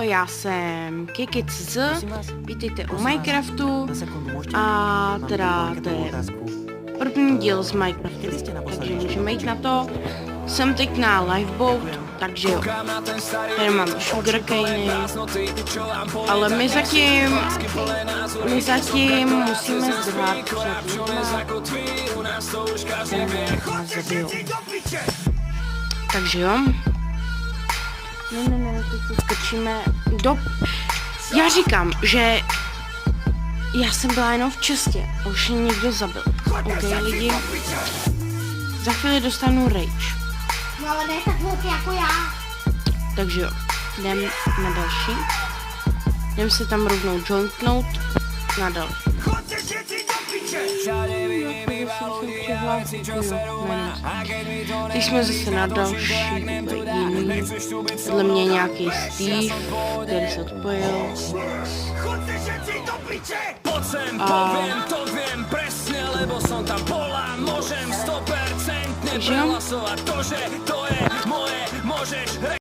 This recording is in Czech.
já jsem Kiki.cz, vítejte u Minecraftu a teda to je první díl z Minecraftu, takže můžeme jít na to. Jsem teď na Lifeboat, takže jo, tady mám sugarcane, ale my zatím musíme zdrhat, takže jo. Ne, teď skočíme do... Já říkám, že já jsem byla jenom v čestě a už mě někdo zabil. Ok, lidi. Za chvíli dostanu rage. No ale ne tak velký jako já. Takže jo, jdem na další. Jdem se tam rovnou jointnout na další. Teď jsme zase na další, jiný. Podle mě nějaký Steve, který se odpojil. Takže jo.